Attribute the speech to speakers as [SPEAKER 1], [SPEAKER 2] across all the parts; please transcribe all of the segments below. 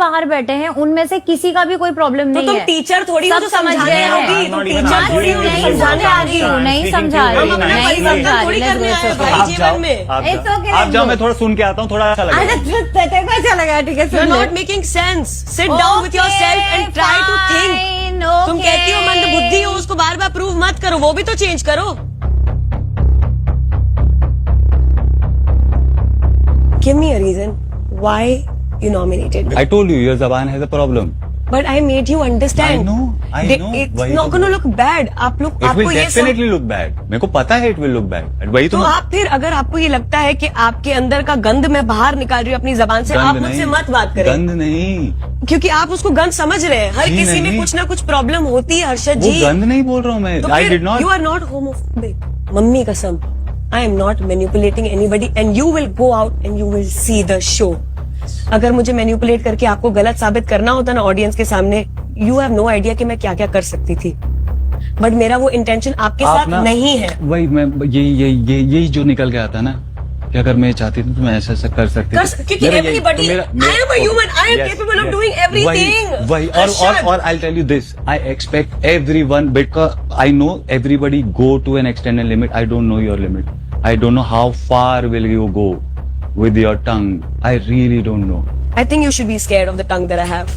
[SPEAKER 1] बाहर बैठे हैं उनमें से किसी का भी कोई प्रॉब्लम नहीं
[SPEAKER 2] तुम
[SPEAKER 1] है।
[SPEAKER 2] टीचर थोड़ी हो
[SPEAKER 1] सब
[SPEAKER 2] जो
[SPEAKER 1] समझ
[SPEAKER 2] समझाने
[SPEAKER 1] गए
[SPEAKER 2] आओगी,
[SPEAKER 1] हैं।
[SPEAKER 2] तुम टीचर थोड़ी हो जो
[SPEAKER 1] नहीं
[SPEAKER 2] समझाने
[SPEAKER 1] समझा
[SPEAKER 2] आओगी।
[SPEAKER 1] रही हूँ, नहीं समझा रही,
[SPEAKER 2] हम अपना
[SPEAKER 1] नहीं
[SPEAKER 2] परिवर्तन
[SPEAKER 1] समझा
[SPEAKER 2] थोड़ी
[SPEAKER 1] रही।
[SPEAKER 2] करने आए भाई
[SPEAKER 3] आप जाओ,
[SPEAKER 2] जीवन में।
[SPEAKER 3] आप
[SPEAKER 1] It's
[SPEAKER 3] जाओ।
[SPEAKER 1] okay,
[SPEAKER 3] आप जाओ,
[SPEAKER 1] let's
[SPEAKER 3] मैं थोड़ा सुन के आता हूँ, थोड़ा अच्छा लगेगा।
[SPEAKER 1] तेरे को अच्छा लगा, ठीक है,
[SPEAKER 2] You're not making sense. Sit down with yourself and try to think. तुम कहती हो मंद बुद्धि हो, उसको बार बार प्रूव मत करो, वो भी तो चेंज करो। Give me a reason why you nominated me.
[SPEAKER 3] I told you, your ज़बान has a problem.
[SPEAKER 2] But I made you understand.
[SPEAKER 3] I know.
[SPEAKER 2] It's
[SPEAKER 3] वही
[SPEAKER 2] not
[SPEAKER 3] तो
[SPEAKER 2] gonna look bad. आप लोग
[SPEAKER 3] It will
[SPEAKER 2] आपको ये
[SPEAKER 3] definitely look bad. मेरे को पता है it will look bad. वही
[SPEAKER 2] तो आप फिर अगर आपको ये लगता है कि आपके अंदर का गंद मैं बाहर निकाल रही हूँ अपनी जबान से, आप मुझसे मत बात करें।
[SPEAKER 3] गंद नहीं,
[SPEAKER 2] क्योंकि आप उसको गंद समझ रहे हैं। हर
[SPEAKER 3] जी
[SPEAKER 2] किसी में
[SPEAKER 3] नहीं।
[SPEAKER 2] कुछ ना कुछ प्रॉब्लम होती है हर्षद
[SPEAKER 3] वो
[SPEAKER 2] जी।
[SPEAKER 3] गंद नहीं बोल रहा हूँ मैं।
[SPEAKER 2] तो
[SPEAKER 3] I did not.
[SPEAKER 2] You are not homophobic. Mummy कसम, I am not manipulating anybody and you will go out and you will see the show. अगर मुझे मैनिपुलेट करके आपको गलत साबित करना होता ना ऑडियंस के सामने, यू हैव नो आइडिया कि मैं क्या क्या कर सकती थी। बट मेरा वो इंटेंशन आपके
[SPEAKER 3] आप
[SPEAKER 2] साथ
[SPEAKER 3] ना-
[SPEAKER 2] नहीं है।
[SPEAKER 3] वही मैं यही जो निकल के आता ना कि अगर मैं चाहती थी तो मैं ऐसा कर सकती थी।
[SPEAKER 2] क्योंकि everybody, I am a human, I am capable of doing everything.
[SPEAKER 3] वही और I'll tell you this, I expect everyone, because I know everybody go to an external limit. I don't know your limit. I don't know how far will you go with your tongue. I really don't know.
[SPEAKER 2] I think you should be scared of the tongue that I have.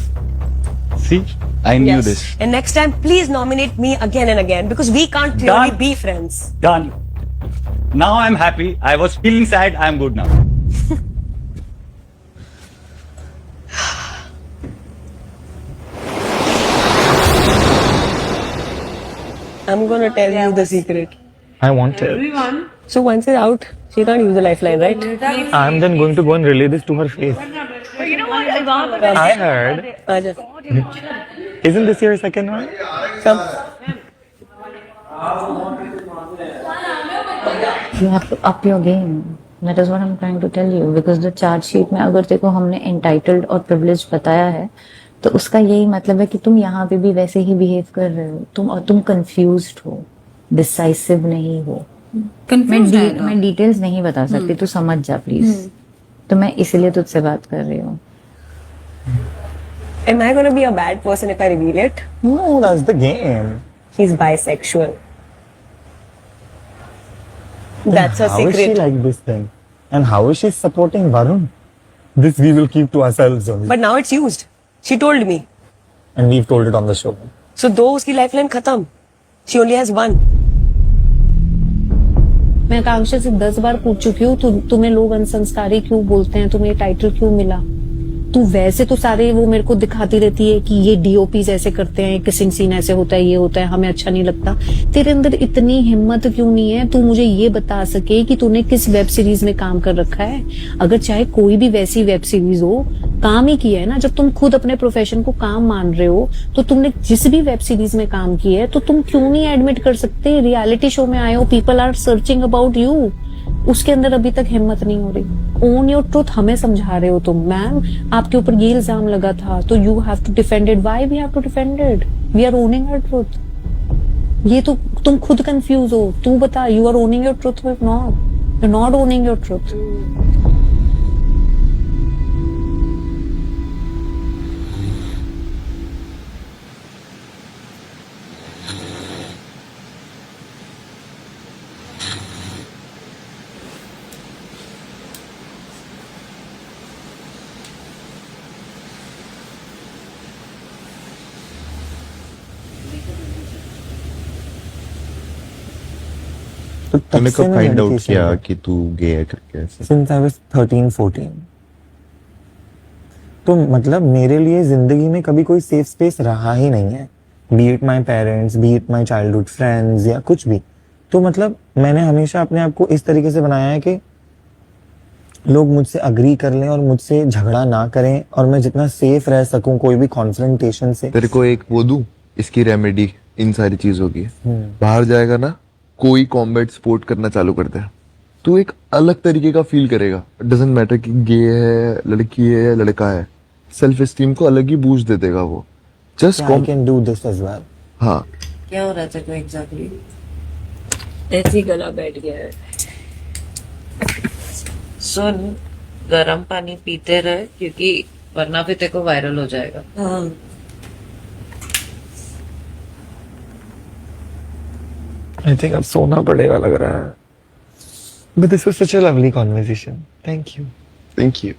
[SPEAKER 3] See, I knew
[SPEAKER 2] Yes.
[SPEAKER 3] this.
[SPEAKER 2] And next time, please nominate me again and again because we can't really
[SPEAKER 3] Done.
[SPEAKER 2] be friends.
[SPEAKER 3] Done. Now I'm happy. I was feeling sad. I'm good now.
[SPEAKER 2] I'm gonna tell you the secret.
[SPEAKER 4] I want it.
[SPEAKER 2] So once it's out, she can't use the lifeline, right?
[SPEAKER 4] I'm then going to go and relay this to her face. I heard.
[SPEAKER 2] Aja.
[SPEAKER 4] Isn't this your second one?
[SPEAKER 2] Come.
[SPEAKER 1] You have to up your game. That is what I'm trying to tell you. Because the charge sheet में अगर देखो हमने entitled और privileged बताया है, तो उसका यही मतलब है कि तुम यहाँ पे भी वैसे ही behave कर रहे हो, तुम confused हो, decisive नहीं हो। मैं डिटेल्स नहीं बता सकती, तू समझ जा प्लीज। तो मैं इसलिए तुझसे बात कर रही हूँ।
[SPEAKER 2] Am I gonna be a bad person if I reveal it?
[SPEAKER 4] No, that's the game.
[SPEAKER 2] He's bisexual. That's a
[SPEAKER 4] How is she
[SPEAKER 2] secret.
[SPEAKER 4] like this then? And how is she supporting Varun? This we will keep to ourselves only.
[SPEAKER 2] But now it's used. She told me.
[SPEAKER 4] And we've told it on the show.
[SPEAKER 2] So दो उसकी lifeline खत्म. She only has one.
[SPEAKER 5] मैं आकांक्षा से 10 बार पूछ चुकी हूँ, तुम्हें लोग अनसंस्कारी क्यों बोलते हैं, तुम्हें ये टाइटल क्यों मिला? तू वैसे तो सारे वो मेरे को दिखाती रहती है कि ये डीओपीज ऐसे करते हैं, किसिंग सीन ऐसे होता है, ये होता है, हमें अच्छा नहीं लगता। तेरे अंदर इतनी हिम्मत क्यों नहीं है तू मुझे ये बता सके कि तूने किस वेब सीरीज में काम कर रखा है? अगर चाहे कोई भी वैसी वेब सीरीज हो, काम ही किया है ना। जब तुम खुद अपने प्रोफेशन को काम मान रहे हो तो तुमने जिस भी वेब सीरीज में काम किया है, तो तुम क्यों नहीं एडमिट कर सकते? रियलिटी शो में आए हो, people are searching about you. उसके अंदर अभी तक हिम्मत नहीं हो रही। ओन योर ट्रूथ हमें समझा रहे हो तुम। मैम आपके ऊपर ये इल्जाम लगा था तो you have to defend it. Why we have to defend it? We are owning our truth. ये तो तुम खुद कंफ्यूज हो। तू बता, you are owning your truth और not? You are not owning your truth.
[SPEAKER 4] तो तब
[SPEAKER 6] तूने
[SPEAKER 4] से
[SPEAKER 6] कब
[SPEAKER 4] मैं
[SPEAKER 6] फाइंड आउट
[SPEAKER 4] meditation
[SPEAKER 6] किया
[SPEAKER 4] कर-
[SPEAKER 6] कि तू गे है करके ऐसे?
[SPEAKER 4] Since I was 13-14. तो मतलब मेरे लिए जिंदगी में कभी कोई सेफ स्पेस रहा ही नहीं है, B it my parents, B it my childhood friends या कुछ भी। तो मतलब मैंने हमेशा अपने आप को इस तरीके से बनाया है कि लोग मुझसे अग्री कर लें और मुझसे झगड़ा ना करें और मैं जितना सेफ रह सकूं कोई भी कॉन्फ्रंटेशन से।
[SPEAKER 6] तेरे को एक वो दूं, इसकी रेमेडी इन सारी चीजों की। बाहर जाएगा ना, कोई कॉम्बैट स्पोर्ट करना चालू करता है, तू एक अलग तरीके का फील करेगा। डजंट मैटर कि गे है, लड़की है या लड़का है, सेल्फ एस्टीम को अलग ही बूस्ट दे देगा वो। Just
[SPEAKER 4] I can do this as well.
[SPEAKER 6] हाँ,
[SPEAKER 2] क्या हो रहा था एग्जैक्टली? ऐसी गला बैठ गया है।
[SPEAKER 7] सुन, गरम पानी पीते रहे क्योंकि वरना फिर तेरे को वायरल हो जाएगा।
[SPEAKER 2] हाँ
[SPEAKER 4] आई थिंक अब सोना पड़ेगा लग रहा है। But this was such a lovely conversation, thank you.
[SPEAKER 6] Thank you.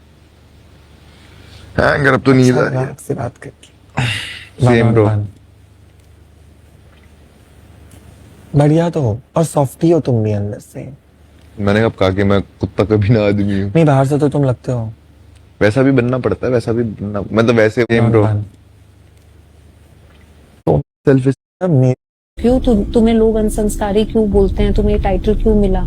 [SPEAKER 6] हाँ अगर अब तो नींद आ रही है।
[SPEAKER 4] आपसे बात करके
[SPEAKER 6] Same, bro.
[SPEAKER 4] बढ़िया तो हो और सॉफ्टी हो तुम भी अंदर से।
[SPEAKER 6] मैंने कब कहा कि मैं कुत्ता कभी ना आदमी हूँ।
[SPEAKER 4] नहीं, बाहर से तो तुम लगते हो।
[SPEAKER 6] वैसा भी बनना पड़ता है, वैसा भी बनना, मतलब वैसे सेम ब्रो। सेल्फ
[SPEAKER 5] क्यों तुम्हें लोग अनसंस्कारी क्यों बोलते हैं, तुम्हें टाइटल क्यों मिला?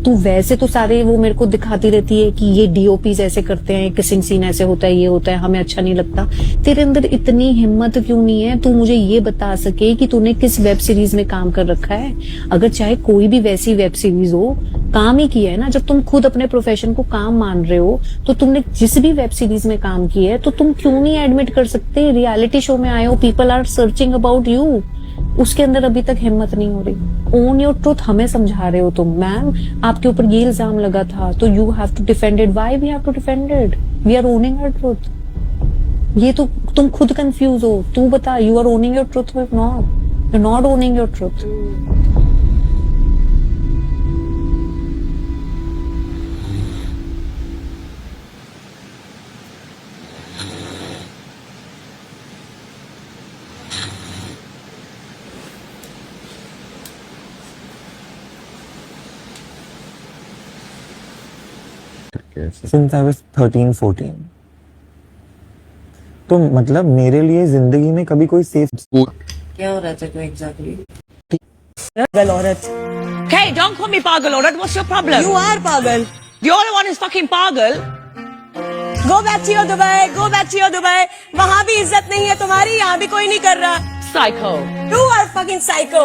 [SPEAKER 5] तू वैसे तो सारे वो मेरे को दिखाती रहती है कि ये डीओपीज ऐसे करते हैं, किसिंग सीन ऐसे होता है, ये होता है, हमें अच्छा नहीं लगता। तेरे अंदर इतनी हिम्मत क्यों नहीं है तू मुझे ये बता सके कि तूने किस वेब सीरीज में काम कर रखा है? अगर चाहे कोई भी वैसी वेब सीरीज हो, काम ही किया है ना। जब तुम खुद अपने प्रोफेशन को काम मान रहे हो तो तुमने जिस भी वेब सीरीज में काम किया है तो तुम क्यों नहीं एडमिट कर सकते? रियलिटी शो में आए हो, people are searching about you, उसके अंदर अभी तक हिम्मत नहीं हो रही। ओन योर ट्रूथ हमें समझा रहे हो तुम। मैम आपके ऊपर ये इल्जाम लगा था तो you have to defend it. Why we have to defend it? We are owning our truth. ये तो तुम खुद कंफ्यूज हो। तू बता, you are owning your truth और not? You are not owning your truth.
[SPEAKER 4] Since I was 13-14, तो मतलब मेरे लिए जिंदगी में कभी कोई सेफ
[SPEAKER 7] क्या हो रहा है तेरे को एग्जैक्टली?
[SPEAKER 2] पागल औरत।
[SPEAKER 8] Hey, don't call me pagal, alright? What's your problem?
[SPEAKER 2] You are पागल।
[SPEAKER 8] The only one is fucking pagal.
[SPEAKER 2] Go back to your Dubai, go back to your Dubai। वहाँ भी इज्जत नहीं है तुम्हारी, यहाँ भी कोई नहीं कर रहा।
[SPEAKER 8] Psycho.
[SPEAKER 2] You are fucking psycho,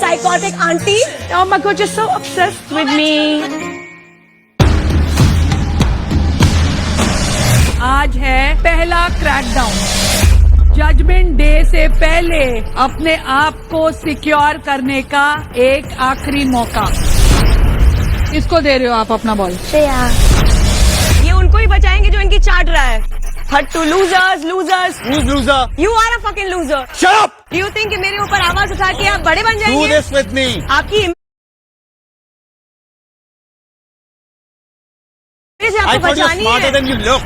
[SPEAKER 2] psychotic auntie।
[SPEAKER 8] Oh my god, you're so obsessed with me.
[SPEAKER 9] आज है पहला क्रैकडाउन। जजमेंट डे से पहले अपने आप को सिक्योर करने का एक आखिरी मौका। इसको दे रहे हो आप अपना बॉल।
[SPEAKER 2] ये उनको ही बचाएंगे जो इनकी चाट रहा है। हट to losers, losers.
[SPEAKER 10] Who's loser?
[SPEAKER 2] You are a fucking loser।
[SPEAKER 10] Shut up!
[SPEAKER 2] Do you think कि मेरे ऊपर आवाज उठा के आप बड़े बन
[SPEAKER 10] Do
[SPEAKER 2] जाएंगे?
[SPEAKER 10] this with me।
[SPEAKER 2] आपकी मेरे से
[SPEAKER 10] I
[SPEAKER 2] आपको
[SPEAKER 10] thought you're
[SPEAKER 2] बचानी
[SPEAKER 10] smarter
[SPEAKER 2] है।
[SPEAKER 10] than you look।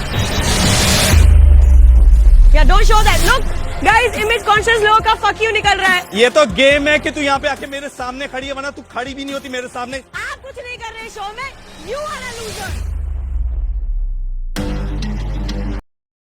[SPEAKER 2] Yeah, don't show that। Look, guys, image conscious लोगों का fuck you निकल रहा है।
[SPEAKER 10] ये तो गेम है कि तू यहाँ पे आके मेरे सामने खड़ी है, वरना तू खड़ी भी नहीं होती मेरे सामने।
[SPEAKER 2] आप कुछ नहीं कर रहे शो में। You are a loser।